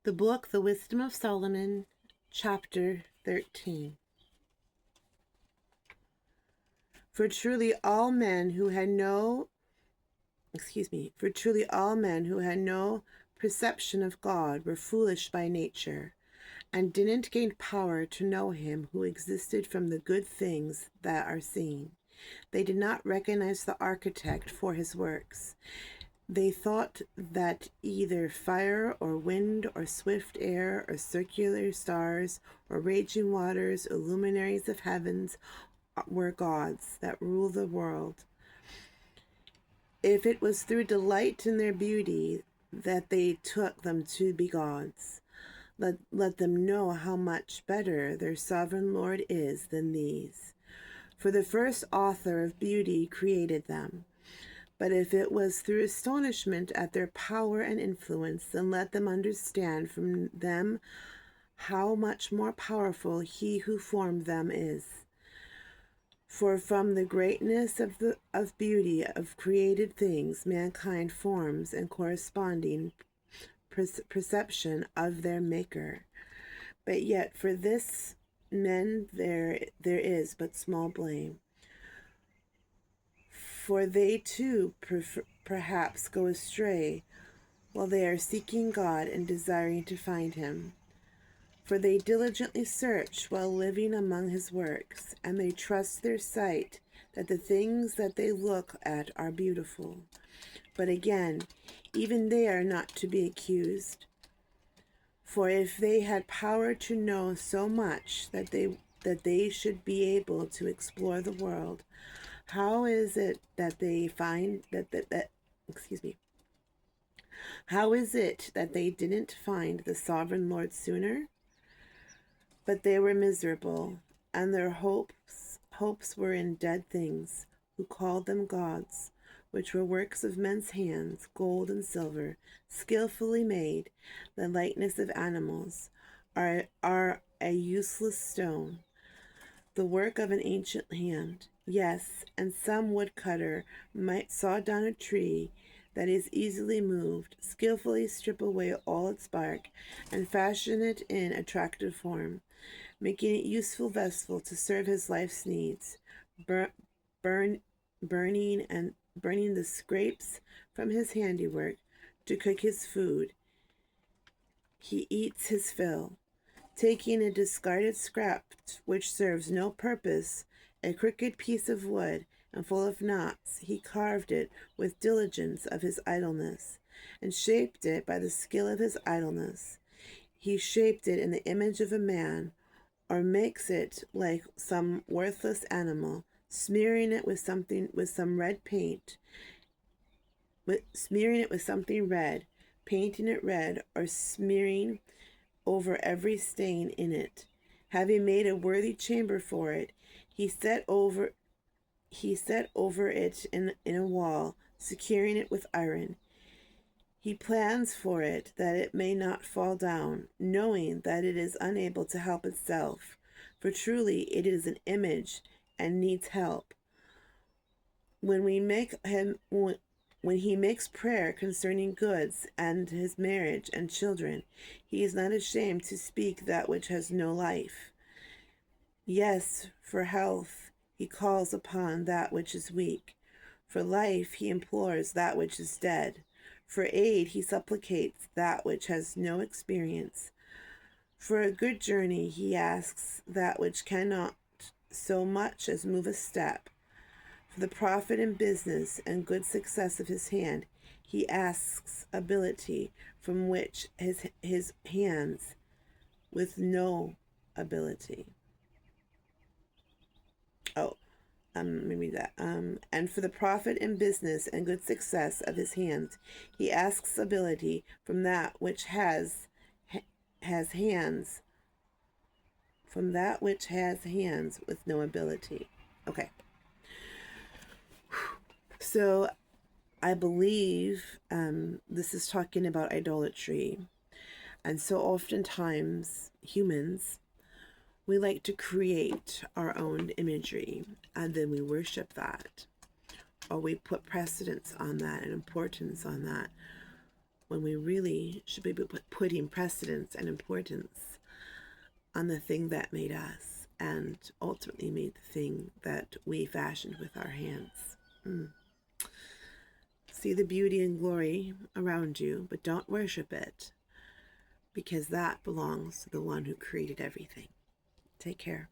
The book, The Wisdom of Solomon, chapter 13. For truly all men who had no perception of God were foolish by nature, and didn't gain power to know him who existed from the good things that are seen. They did not recognize the architect for his works. They thought that either fire or wind or swift air or circular stars or raging waters or luminaries of heavens were gods that rule the world. If it was through delight in their beauty that they took them to be gods, let them know how much better their sovereign Lord is than these. For the first author of beauty created them. But if it was through astonishment at their power and influence, then let them understand from them how much more powerful he who formed them is. For from the greatness of beauty of created things, mankind forms and corresponding perception of their Maker. But yet for this men there is but small blame. For they too perhaps go astray while they are seeking God and desiring to find him. For they diligently search while living among his works, and they trust their sight that the things that they look at are beautiful. But again, even they are not to be accused. For if they had power to know so much that they should be able to explore the world, how is it that they How is it that they didn't find the sovereign Lord sooner? But they were miserable, and their hopes were in dead things, who called them gods, which were works of men's hands, gold and silver, skillfully made, the likeness of animals, are a useless stone, the work of an ancient hand. Yes, and some woodcutter might saw down a tree that is easily moved, skillfully strip away all its bark, and fashion it in attractive form, making it useful vessel to serve his life's needs, burning the scraps from his handiwork to cook his food. He eats his fill. Taking a discarded scrap which serves no purpose, a crooked piece of wood and full of knots, he carved it with diligence of his idleness, and shaped it by the skill of his idleness. He shaped it in the image of a man, or makes it like some worthless animal, smearing it with some red paint, smearing it with something red, painting it red, or smearing over every stain in it. Having made a worthy chamber for it, he set over it in a wall, securing it with iron. He plans for it that it may not fall down, knowing that it is unable to help itself, for truly it is an image and needs help. When he makes prayer concerning goods and his marriage and children, he is not ashamed to speak that which has no life. Yes, for health he calls upon that which is weak. For life he implores that which is dead. For aid he supplicates that which has no experience. For a good journey he asks that which cannot so much as move a step. For the profit in business and good success of his hand, he asks ability from which his hands with no ability. Maybe that. And for the profit in business and good success of his hands, he asks ability from that which has hands, with no ability. Okay. So I believe this is talking about idolatry. And so oftentimes humans, we like to create our own imagery and then we worship that. Or we put precedence on that and importance on that. when we really should be putting precedence and importance on the thing that made us and ultimately made the thing that we fashioned with our hands. See the beauty and glory around you, but don't worship it, because that belongs to the one who created everything. Take care.